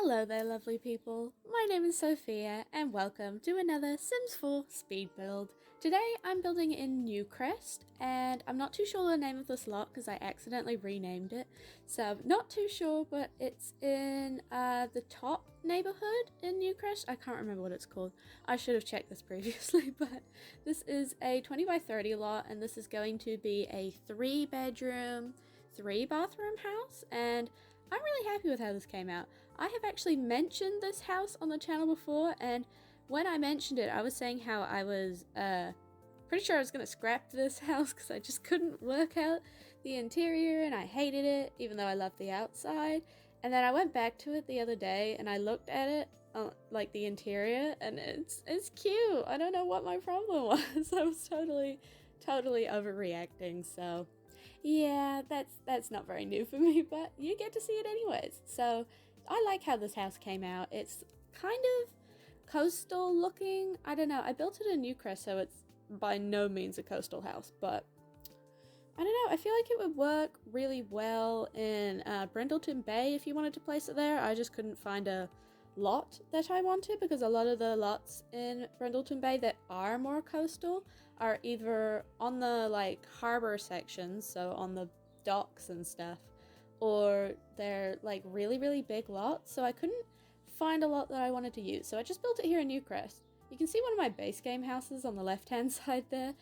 Hello there, lovely people. My name is Sophia, and welcome to another Sims 4 speed build. Today I'm building in Newcrest, and I'm not too sure the name of this lot because I accidentally renamed it. So I'm not too sure, but it's in the top neighborhood in Newcrest. I can't remember what it's called. I should have checked this previously, but this is a 20 by 30 lot, and this is going to be a 3-bedroom, 3-bathroom house, and I'm really happy with how this came out. I have actually mentioned this house on the channel before, and when I mentioned it, I was saying how I was pretty sure I was going to scrap this house because I just couldn't work out the interior and I hated it, even though I loved the outside. And then I went back to it the other day and I looked at it, like the interior, and it's cute. I don't know what my problem was. I was totally overreacting, so yeah, that's not very new for me, but you get to see it anyways. So I like how this house came out. It's kind of coastal looking. I don't know. I built it in Newcrest, so it's by no means a coastal house, but I don't know. I feel like it would work really well in Brindleton Bay if you wanted to place it there. I just couldn't find a lot that I wanted because a lot of the lots in Brindleton Bay that are more coastal are either on the like harbor sections, so on the docks and stuff, or they're like really big lots, so I couldn't find a lot that I wanted to use. So I just built it here in Newcrest. You can see one of my base game houses on the left hand side there,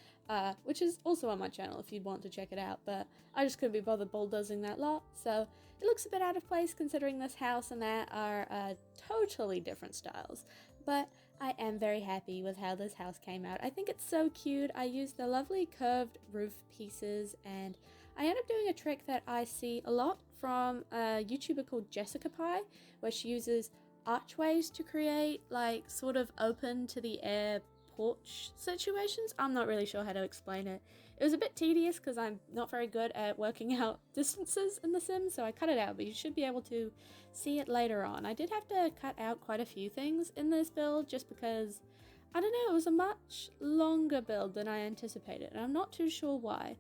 which is also on my channel if you'd want to check it out, but I just couldn't be bothered bulldozing that lot, so it looks a bit out of place considering this house and that are totally different styles. But I am very happy with how this house came out. I think it's so cute. I used the lovely curved roof pieces, and I ended up doing a trick that I see a lot from a YouTuber called Jessica Pie, where she uses archways to create like sort of open to the air porch situations. I'm not really sure how to explain it. It was a bit tedious because I'm not very good at working out distances in The Sims, so I cut it out, but you should be able to see it later on. I did have to cut out quite a few things in this build just because, I don't know, it was a much longer build than I anticipated, and I'm not too sure why.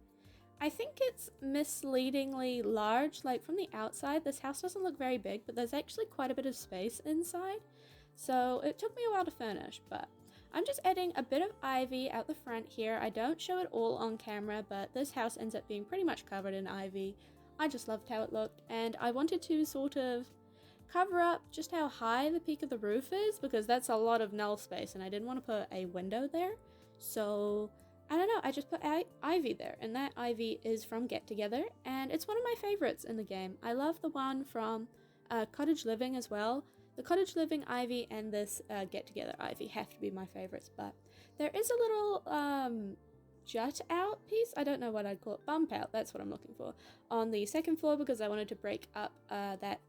I think it's misleadingly large. Like from the outside, this house doesn't look very big, but there's actually quite a bit of space inside. So it took me a while to furnish, but I'm just adding a bit of ivy out the front here. I don't show it all on camera, but this house ends up being pretty much covered in ivy. I just loved how it looked, and I wanted to sort of cover up just how high the peak of the roof is because that's a lot of null space and I didn't want to put a window there. So I don't know, I just put ivy there, and that ivy is from Get Together, and it's one of my favorites in the game. I love the one from Cottage Living as well. The Cottage Living ivy and this Get Together ivy have to be my favorites, but there is a little jut out piece, I don't know what I'd call it, bump out, that's what I'm looking for, on the second floor because I wanted to break up that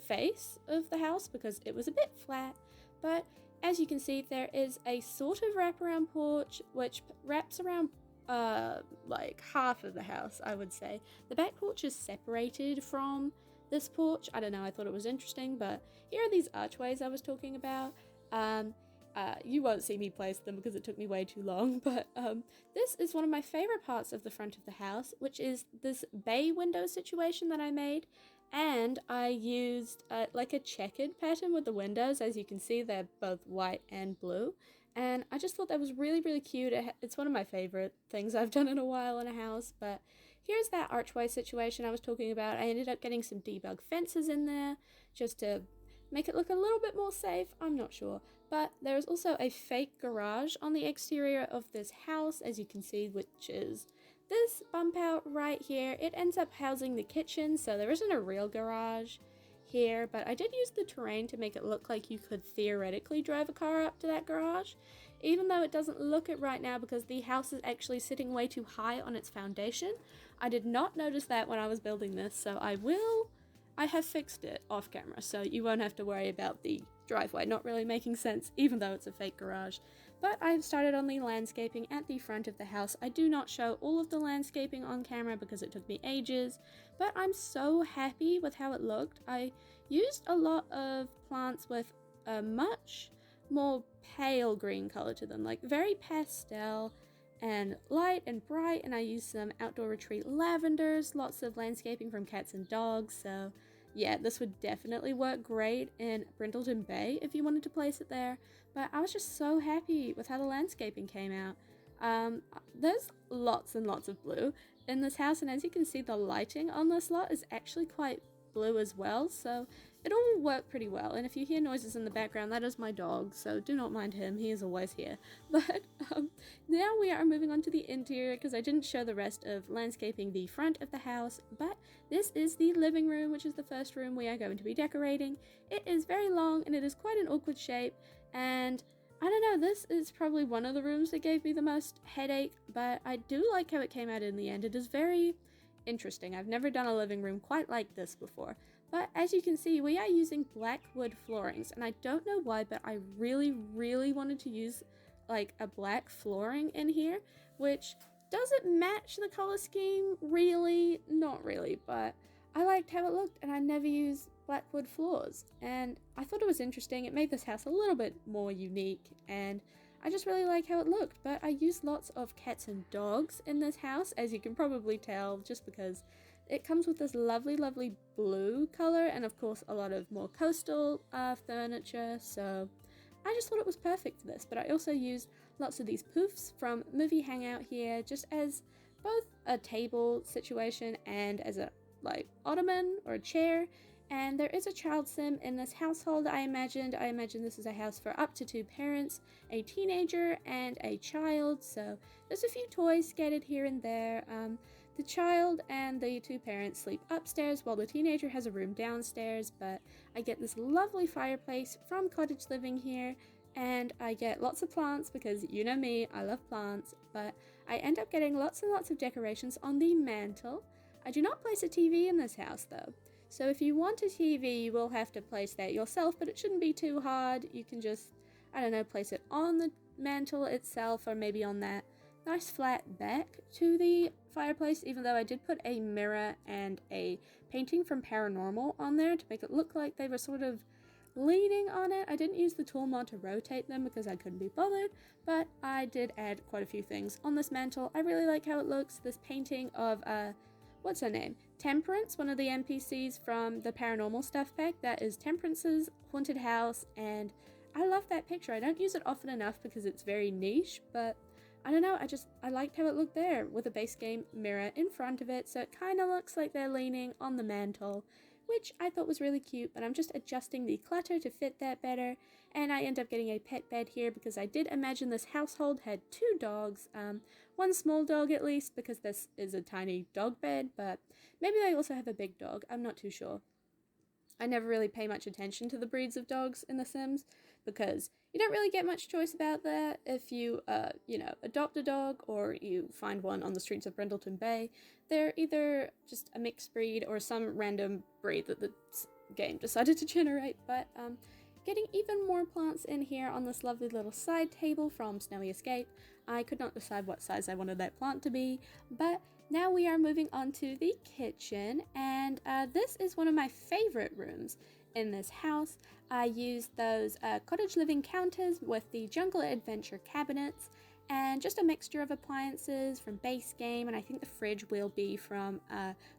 face of the house because it was a bit flat, but as you can see, there is a sort of wraparound porch which wraps around like half of the house, I would say. The back porch is separated from this porch. I don't know, I thought it was interesting, but here are these archways I was talking about. You won't see me place them because it took me way too long, but this is one of my favorite parts of the front of the house, which is this bay window situation that I made. And I used like a checkered pattern with the windows. As you can see, they're both white and blue. And I just thought that was really cute. It's one of my favorite things I've done in a while in a house. But here's that archway situation I was talking about. I ended up getting some debug fences in there just to make it look a little bit more safe. I'm not sure. But there is also a fake garage on the exterior of this house, as you can see, which is this bump out right here. It ends up housing the kitchen, so there isn't a real garage here, but I did use the terrain to make it look like you could theoretically drive a car up to that garage, even though it doesn't look it right now because the house is actually sitting way too high on its foundation. I did not notice that when I was building this, so I have fixed it off camera, so you won't have to worry about the driveway not really making sense, even though it's a fake garage. But I've started on the landscaping at the front of the house. I do not show all of the landscaping on camera because it took me ages, but I'm so happy with how it looked. I used a lot of plants with a much more pale green color to them, like very pastel and light and bright, and I used some outdoor retreat lavenders, lots of landscaping from cats and dogs, so yeah, this would definitely work great in Brindleton Bay if you wanted to place it there, but I was just so happy with how the landscaping came out. There's lots and lots of blue in this house, and as you can see, the lighting on this lot is actually quite blue as well, so it all worked pretty well. And if you hear noises in the background, that is my dog, so do not mind him, he is always here. But now we are moving on to the interior, because I didn't show the rest of landscaping the front of the house, but this is the living room, which is the first room we are going to be decorating. It is very long and it is quite an awkward shape, and I don't know, this is probably one of the rooms that gave me the most headache, but I do like how it came out in the end. It is very interesting. I've never done a living room quite like this before. But as you can see, we are using black wood floorings, and I don't know why, but I really wanted to use like a black flooring in here, which doesn't match the color scheme really, not really, but I liked how it looked, and I never use black wood floors, and I thought it was interesting. It made this house a little bit more unique, and I just really like how it looked. But I used lots of cats and dogs in this house, as you can probably tell, just because it comes with this lovely blue color, and of course a lot of more coastal furniture, so I just thought it was perfect for this. But I also used lots of these poofs from movie Hangout here, just as both a table situation and as a like ottoman or a chair. And there is a child sim in this household. I imagine this is a house for up to 2 parents, a teenager and a child, so there's a few toys scattered here and there. The child and the 2 parents sleep upstairs while the teenager has a room downstairs, but I get this lovely fireplace from Cottage Living here, and I get lots of plants because you know me, I love plants, but I end up getting lots and lots of decorations on the mantle. I do not place a TV in this house though, so if you want a TV, you will have to place that yourself, but it shouldn't be too hard. You can just, I don't know, place it on the mantle itself, or maybe on that nice flat back to the fireplace, even though I did put a mirror and a painting from Paranormal on there to make it look like they were sort of leaning on it. I didn't use the tool mod to rotate them because I couldn't be bothered, but I did add quite a few things on this mantle. I really like how it looks. This painting of what's her name? Temperance, one of the NPCs from the Paranormal stuff pack. That is Temperance's haunted house, and I love that picture. I don't use it often enough because it's very niche, but I don't know, I liked how it looked there with a base game mirror in front of it, so it kind of looks like they're leaning on the mantle, which I thought was really cute, but I'm just adjusting the clutter to fit that better, and I end up getting a pet bed here because I did imagine this household had 2 dogs, one small dog at least, because this is a tiny dog bed, but maybe they also have a big dog, I'm not too sure. I never really pay much attention to the breeds of dogs in The Sims because you don't really get much choice about that if you, adopt a dog or you find one on the streets of Brindleton Bay. They're either just a mixed breed or some random breed that the game decided to generate, but getting even more plants in here on this lovely little side table from Snowy Escape. I could not decide what size I wanted that plant to be, but now we are moving on to the kitchen, and this is one of my favorite rooms in this house. I used those Cottage Living counters with the Jungle Adventure cabinets, and just a mixture of appliances from base game, and I think the fridge will be from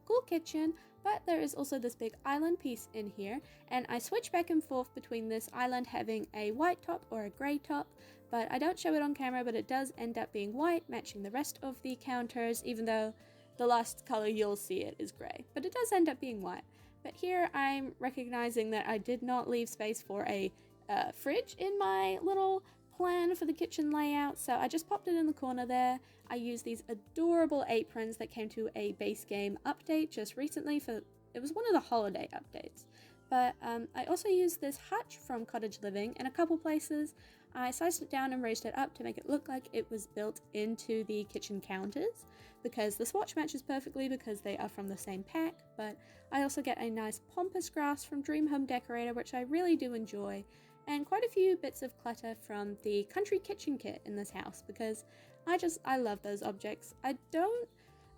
Cool Kitchen, but there is also this big island piece in here, and I switch back and forth between this island having a white top or a grey top, but I don't show it on camera, but it does end up being white, matching the rest of the counters, even though the last color you'll see it is grey, but it does end up being white. But here I'm recognizing that I did not leave space for a fridge in my little plan for the kitchen layout, so I just popped it in the corner there. I used these adorable aprons that came to a base game update just recently it was one of the holiday updates. But I also used this hutch from Cottage Living in a couple places. I sized it down and raised it up to make it look like it was built into the kitchen counters, because the swatch matches perfectly because they are from the same pack, but I also get a nice pampas grass from Dream Home Decorator, which I really do enjoy, and quite a few bits of clutter from the country kitchen kit in this house because I love those objects. I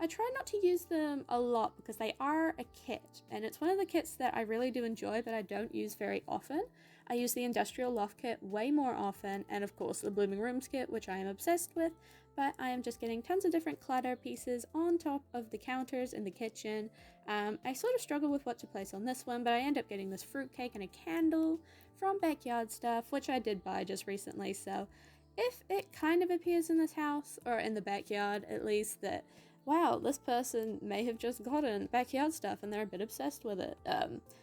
I try not to use them a lot because they are a kit, and it's one of the kits that I really do enjoy but I don't use very often. I use the Industrial Loft Kit way more often, and of course the Blooming Rooms Kit, which I am obsessed with, but I am just getting tons of different clutter pieces on top of the counters in the kitchen. I sort of struggle with what to place on this one, but I end up getting this fruitcake and a candle from Backyard Stuff, which I did buy just recently, so if it kind of appears in this house, or in the backyard at least, that wow, this person may have just gotten Backyard Stuff and they're a bit obsessed with it.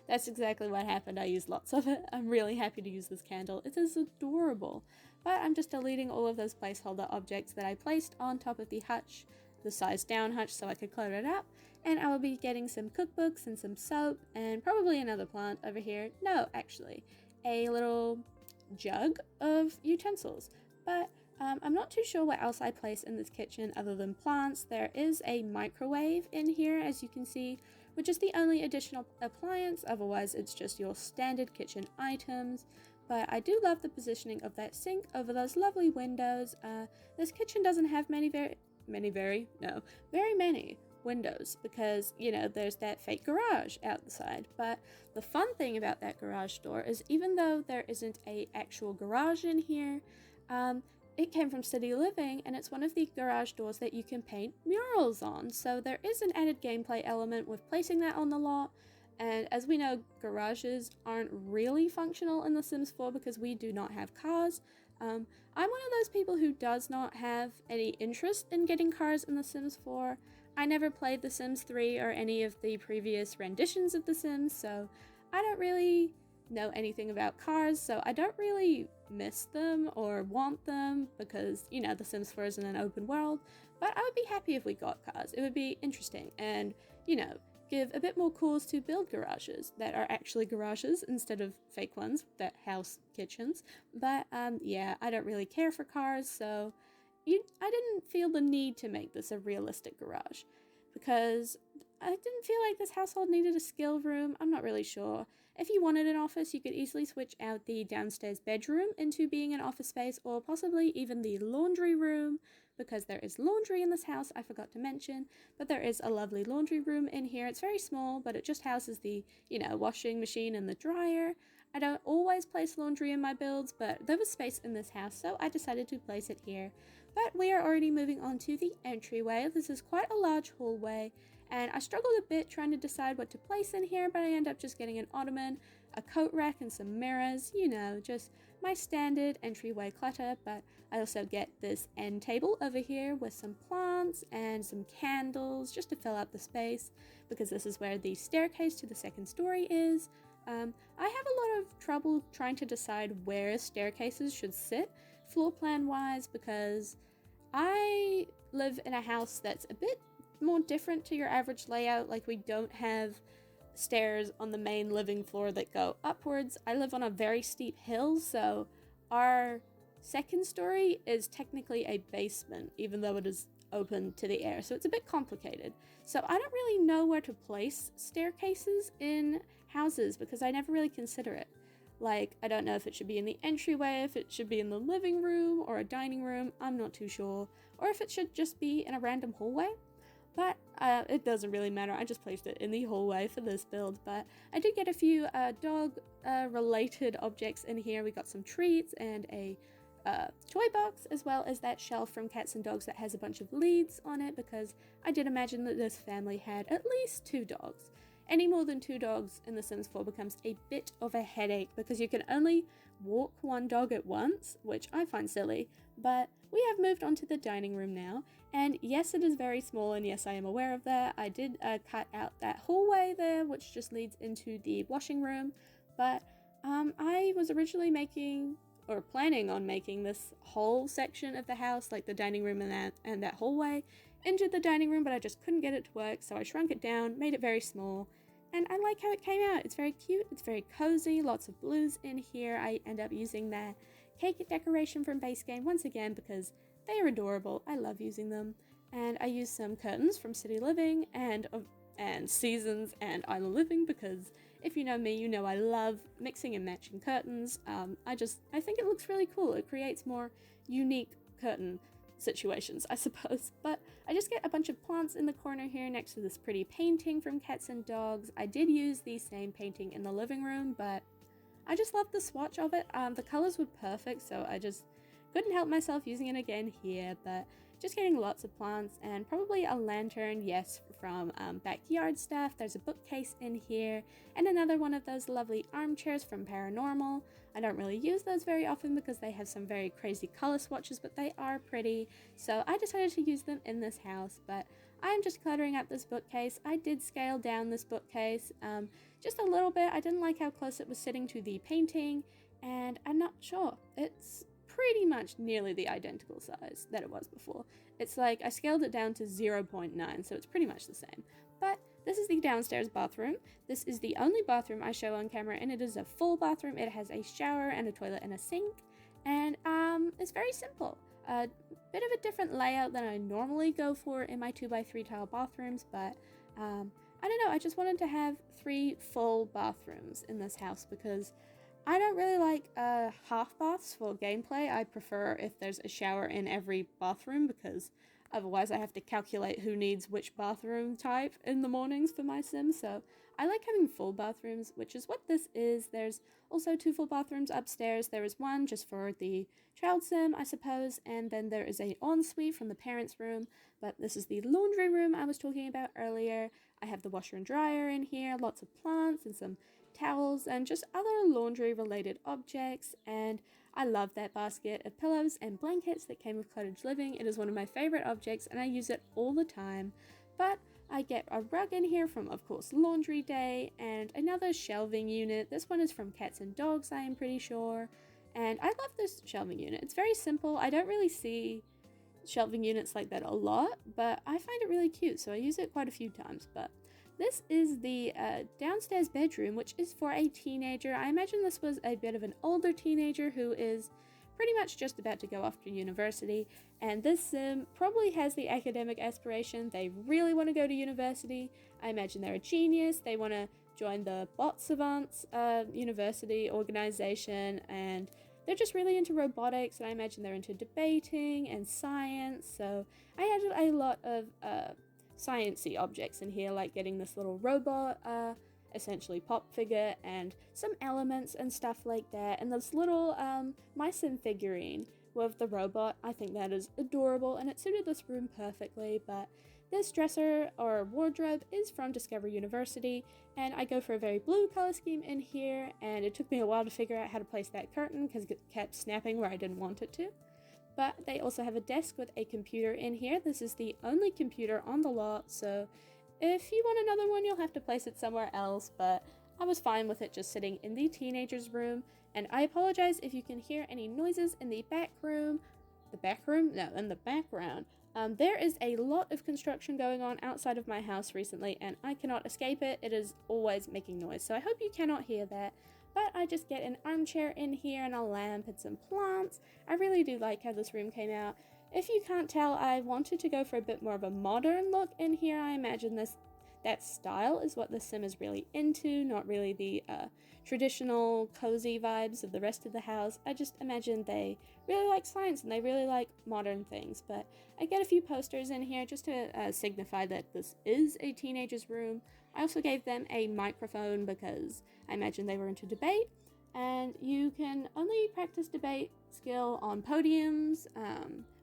That's exactly what happened. I used lots of it. I'm really happy to use this candle. It is adorable. But I'm just deleting all of those placeholder objects that I placed on top of the hutch, the size down hutch, so I could clutter it up. And I will be getting some cookbooks and some soap and probably another plant over here. No, actually, a little jug of utensils. But I'm not too sure what else I place in this kitchen other than plants. There is a microwave in here, as you can see, which is the only additional appliance. Otherwise, it's just your standard kitchen items. But I do love the positioning of that sink over those lovely windows. This kitchen doesn't have very many windows because, you know, there's that fake garage outside. But the fun thing about that garage door is even though there isn't a actual garage in here, it came from City Living, and it's one of the garage doors that you can paint murals on. So there is an added gameplay element with placing that on the lot. And as we know, garages aren't really functional in The Sims 4 because we do not have cars. I'm one of those people who does not have any interest in getting cars in The Sims 4. I never played The Sims 3 or any of the previous renditions of The Sims, so I don't really know anything about cars, so I don't really miss them or want them because, you know, The Sims 4 isn't an open world. But I would be happy if we got cars. It would be interesting and, you know, give a bit more cause to build garages that are actually garages instead of fake ones that house kitchens. But yeah, I don't really care for cars, so I didn't feel the need to make this a realistic garage because I didn't feel like this household needed a skill room. I'm not really sure. If you wanted an office, you could easily switch out the downstairs bedroom into being an office space, or possibly even the laundry room, because there is laundry in this house, I forgot to mention, but there is a lovely laundry room in here. It's very small, but it just houses the, you know, washing machine and the dryer. I don't always place laundry in my builds, but there was space in this house, so I decided to place it here. But we are already moving on to the entryway. This is quite a large hallway, and I struggled a bit trying to decide what to place in here, but I end up just getting an ottoman, a coat rack, and some mirrors, you know, just my standard entryway clutter. But I also get this end table over here with some plants and some candles just to fill out the space, because this is where the staircase to the second story is. I have a lot of trouble trying to decide where staircases should sit floor plan wise, because I live in a house that's a bit more different to your average layout. Like, we don't have stairs on the main living floor that go upwards. I live on a very steep hill, so our second story is technically a basement, even though it is open to the air, so it's a bit complicated. So I don't really know where to place staircases in houses because I never really consider it. Like, I don't know if it should be in the entryway, if it should be in the living room or a dining room, I'm not too sure, or if it should just be in a random hallway. But it doesn't really matter, I just placed it in the hallway for this build. But I did get a few dog related objects in here. We got some treats and a toy box, as well as that shelf from Cats and Dogs that has a bunch of leads on it, because I did imagine that this family had at least 2 dogs. Any more than 2 dogs in The Sims 4 becomes a bit of a headache because you can only walk 1 dog at once, which I find silly. But we have moved on to the dining room now, and yes, it is very small, and yes, I am aware of that. I did cut out that hallway there, which just leads into the washing room, but I was originally planning on making this whole section of the house, like the dining room and that hallway, into the dining room, but I just couldn't get it to work, so I shrunk it down, made it very small, and I like how it came out. It's very cute, it's very cozy, lots of blues in here. I end up using that cake decoration from base game once again because they are adorable. I love using them. And I used some curtains from City Living and Seasons and Island Living, because if you know me, you know I love mixing and matching curtains. I think it looks really cool. It creates more unique curtain situations, I suppose. But I just get a bunch of plants in the corner here next to this pretty painting from Cats and Dogs. I did use the same painting in the living room, but I just love the swatch of it. The colors were perfect, so I just couldn't help myself using it again here. But just getting lots of plants and probably a lantern, yes, from backyard stuff. There's a bookcase in here and another one of those lovely armchairs from Paranormal. I don't really use those very often because they have some very crazy color swatches, but they are pretty, so I decided to use them in this house. But I'm just cluttering up this bookcase. I did scale down this bookcase just a little bit. I didn't like how close it was sitting to the painting, and I'm not sure. It's pretty much nearly the identical size that it was before. It's like I scaled it down to 0.9, so it's pretty much the same. But this is the downstairs bathroom. This is the only bathroom I show on camera, and it is a full bathroom. It has a shower and a toilet and a sink, and it's very simple. A bit of a different layout than I normally go for in my 2x3 tile bathrooms, but I don't know, I just wanted to have 3 full bathrooms in this house because I don't really like half baths for gameplay. I prefer if there's a shower in every bathroom because otherwise I have to calculate who needs which bathroom type in the mornings for my sim. So I like having full bathrooms, which is what this is. There's also 2 full bathrooms upstairs. There is one just for the child sim, I suppose, and then there is an ensuite from the parents' room. But this is the laundry room I was talking about earlier. I have the washer and dryer in here, lots of plants and some towels and just other laundry related objects, and I love that basket of pillows and blankets that came with Cottage Living. It is one of my favorite objects and I use it all the time. But I get a rug in here from, of course, Laundry Day, and another shelving unit. This one is from Cats and Dogs, I am pretty sure, and I love this shelving unit. It's very simple. I don't really see shelving units like that a lot, but I find it really cute, so I use it quite a few times. But this is the downstairs bedroom, which is for a teenager. I imagine this was a bit of an older teenager who is pretty much just about to go off to university, and this sim probably has the academic aspiration. They really want to go to university. I imagine they're a genius. They want to join the Bot Savants university organization, and they're just really into robotics, and I imagine they're into debating and science. So I added a lot of sciencey objects in here, like getting this little robot, essentially pop figure, and some elements and stuff like that, and this little my sim figurine with the robot. I think that is adorable, and it suited this room perfectly. But this dresser or wardrobe is from Discovery University, and I go for a very blue color scheme in here, and it took me a while to figure out how to place that curtain because it kept snapping where I didn't want it to. But they also have a desk with a computer in here. This is the only computer on the lot, so if you want another one, you'll have to place it somewhere else, but I was fine with it just sitting in the teenager's room. And I apologize if you can hear any noises in the back room. The back room? No, in the background. There is a lot of construction going on outside of my house recently, and I cannot escape it. It is always making noise, so I hope you cannot hear that. But I just get an armchair in here and a lamp and some plants. I really do like how this room came out. If you can't tell, I wanted to go for a bit more of a modern look in here. I imagine that style is what the sim is really into, not really the traditional cozy vibes of the rest of the house. I just imagine they really like science and they really like modern things. But I get a few posters in here just to signify that this is a teenager's room. I also gave them a microphone because I imagine they were into debate, and you can only practice debate skill on podiums,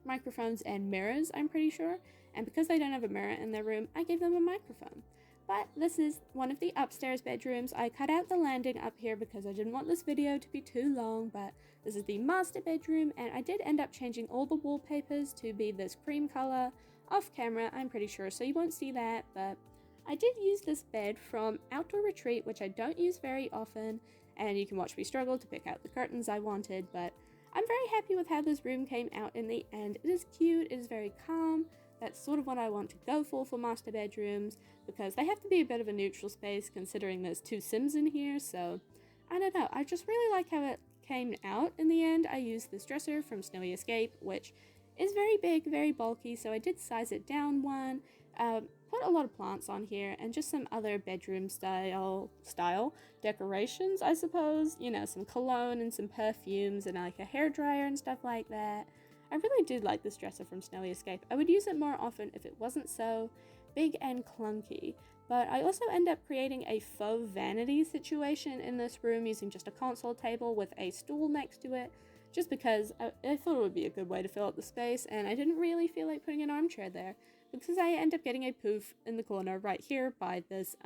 microphones, and mirrors, I'm pretty sure. And because they don't have a mirror in their room, I gave them a microphone. But this is one of the upstairs bedrooms. I cut out the landing up here because I didn't want this video to be too long, but this is the master bedroom, and I did end up changing all the wallpapers to be this cream color off camera, I'm pretty sure, so you won't see that. But I did use this bed from Outdoor Retreat, which I don't use very often, and you can watch me struggle to pick out the curtains I wanted, but I'm very happy with how this room came out in the end. It is cute, it is very calm. That's sort of what I want to go for master bedrooms, because they have to be a bit of a neutral space considering there's 2 Sims in here, so I don't know. I just really like how it came out in the end. I used this dresser from Snowy Escape, which is very big, very bulky, so I did size it down one, put a lot of plants on here, and just some other bedroom style decorations, I suppose. You know, some cologne and some perfumes and like a hairdryer and stuff like that. I really did like this dresser from Snowy Escape. I would use it more often if it wasn't so big and clunky. But I also end up creating a faux vanity situation in this room using just a console table with a stool next to it, just because I thought it would be a good way to fill up the space, and I didn't really feel like putting an armchair there, because I end up getting a poof in the corner right here by this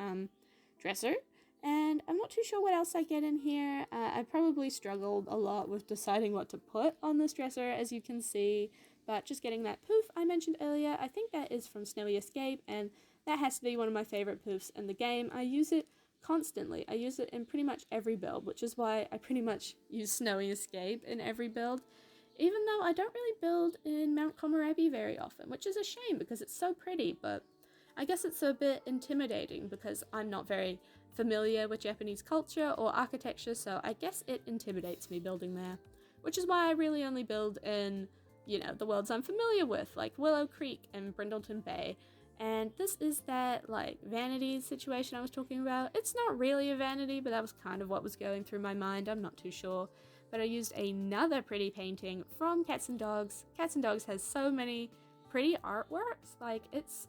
dresser. And I'm not too sure what else I get in here. I probably struggled a lot with deciding what to put on this dresser, as you can see. But just getting that poof I mentioned earlier, I think that is from Snowy Escape, and that has to be one of my favorite poofs in the game. I use it constantly. I use it in pretty much every build, which is why I pretty much use Snowy Escape in every build. Even though I don't really build in Mount Komorebi very often, which is a shame because it's so pretty, but I guess it's a bit intimidating because I'm not very familiar with Japanese culture or architecture, so I guess it intimidates me building there. Which is why I really only build in, the worlds I'm familiar with, like Willow Creek and Brindleton Bay. And this is that, vanity situation I was talking about. It's not really a vanity, but that was kind of what was going through my mind. I'm not too sure. But I used another pretty painting from Cats and Dogs. Cats and Dogs has so many pretty artworks. It's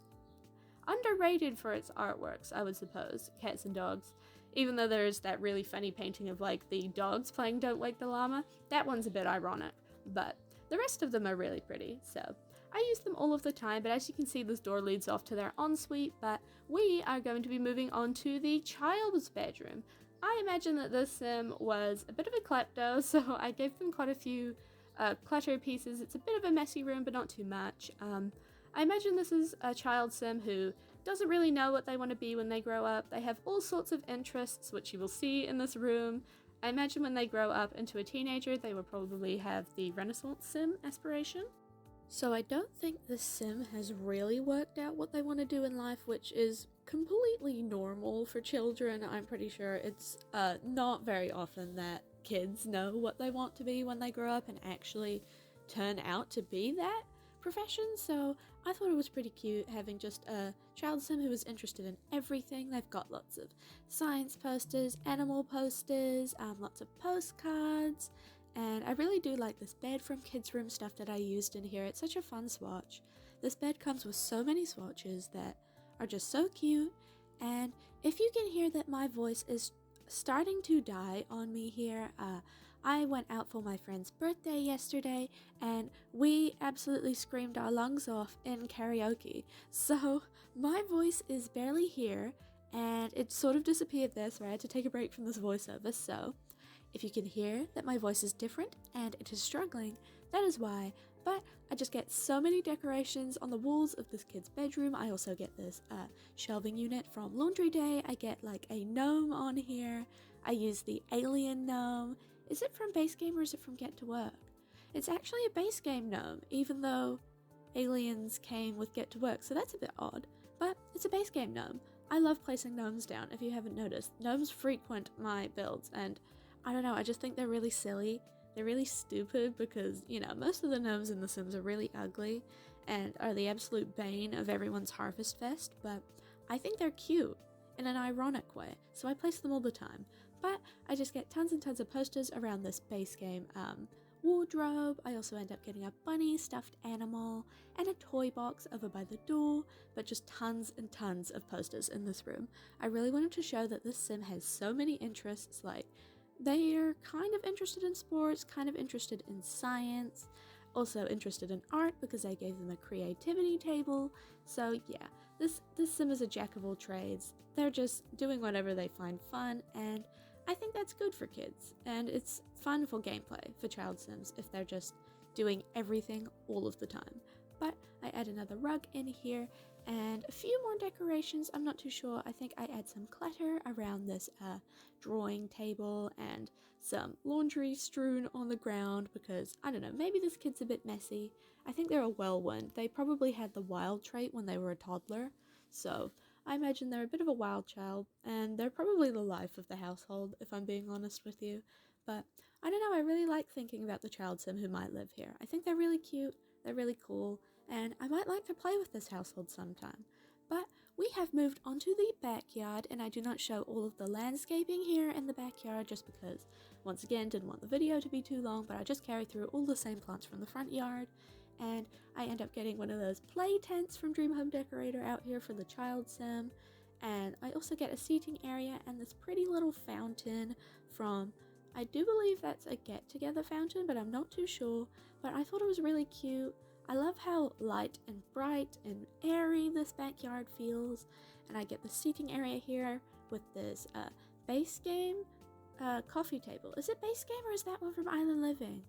underrated for its artworks, I would suppose, Cats and Dogs. Even though there's that really funny painting of, the dogs playing Don't Wake the Llama. That one's a bit ironic, but the rest of them are really pretty, so I use them all of the time, but as you can see, this door leads off to their ensuite, but we are going to be moving on to the child's bedroom. I imagine that this sim was a bit of a klepto, so I gave them quite a few clutter pieces. It's a bit of a messy room, but not too much. I imagine this is a child sim who doesn't really know what they want to be when they grow up. They have all sorts of interests, which you will see in this room. I imagine when they grow up into a teenager, they will probably have the Renaissance sim aspiration. So I don't think this sim has really worked out what they want to do in life, which is completely normal for children. I'm pretty sure it's not very often that kids know what they want to be when they grow up and actually turn out to be that profession. So I thought it was pretty cute having just a child sim who was interested in everything. They've got lots of science posters, animal posters, lots of postcards, and I really do like this bed from Kids Room stuff that I used in here. It's such a fun swatch. This bed comes with so many swatches that are just so cute, and if you can hear that my voice is starting to die on me here, I went out for my friend's birthday yesterday and we absolutely screamed our lungs off in karaoke. So my voice is barely here and it sort of disappeared there, so I had to take a break from this voiceover. So if you can hear that my voice is different and it is struggling, that is why. But I just get so many decorations on the walls of this kid's bedroom. I also get this shelving unit from Laundry Day. I get a gnome on here. I use the alien gnome. Is it from base game or is it from Get to Work? It's actually a base game gnome, even though aliens came with Get to Work, so that's a bit odd. But it's a base game gnome. I love placing gnomes down, if you haven't noticed. Gnomes frequent my builds, and I don't know, I just think they're really silly. They're really stupid because, most of the gnomes in The Sims are really ugly and are the absolute bane of everyone's Harvest Fest, but I think they're cute in an ironic way, so I place them all the time. But I just get tons and tons of posters around this base game wardrobe. I also end up getting a bunny, stuffed animal, and a toy box over by the door, but just tons and tons of posters in this room. I really wanted to show that this sim has so many interests, they're kind of interested in sports, kind of interested in science, also interested in art because I gave them a creativity table. So yeah, this sim is a jack of all trades. They're just doing whatever they find fun, and I think that's good for kids. And it's fun for gameplay for child sims if they're just doing everything all of the time. But I add another rug in here and a few more decorations. I'm not too sure. I think I add some clutter around this drawing table and some laundry strewn on the ground because, I don't know, maybe this kid's a bit messy. I think they're a whirlwind. They probably had the wild trait when they were a toddler, so I imagine they're a bit of a wild child, and they're probably the life of the household, if I'm being honest with you. But I don't know, I really like thinking about the child sim who might live here. I think they're really cute, they're really cool, and I might like to play with this household sometime. But we have moved onto the backyard, and I do not show all of the landscaping here in the backyard just because, once again, didn't want the video to be too long, but I just carry through all the same plants from the front yard. And I end up getting one of those play tents from Dream Home Decorator out here for the child sim. And I also get a seating area and this pretty little fountain from, I do believe that's a get-together fountain, but I'm not too sure. But I thought it was really cute. I love how light and bright and airy this backyard feels. And I get the seating area here with this base game coffee table. Is it base game or is that one from Island Living?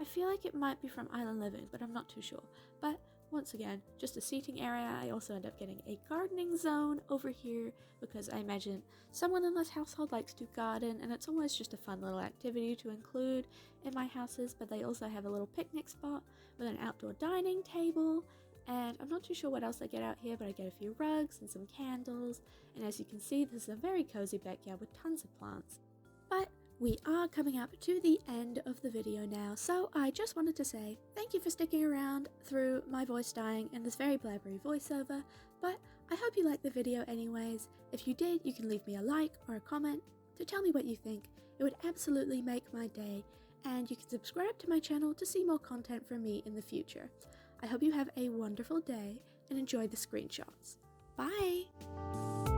I feel like it might be from Island Living, but I'm not too sure. But once again, just a seating area. I also end up getting a gardening zone over here because I imagine someone in this household likes to garden, and it's always just a fun little activity to include in my houses. But they also have a little picnic spot with an outdoor dining table, and I'm not too sure what else I get out here, but I get a few rugs and some candles. And as you can see, this is a very cozy backyard with tons of plants. But we are coming up to the end of the video now, so I just wanted to say thank you for sticking around through my voice dying and this very blabbery voiceover, but I hope you liked the video anyways. If you did, you can leave me a like or a comment to tell me what you think. It would absolutely make my day, and you can subscribe to my channel to see more content from me in the future. I hope you have a wonderful day and enjoy the screenshots. Bye!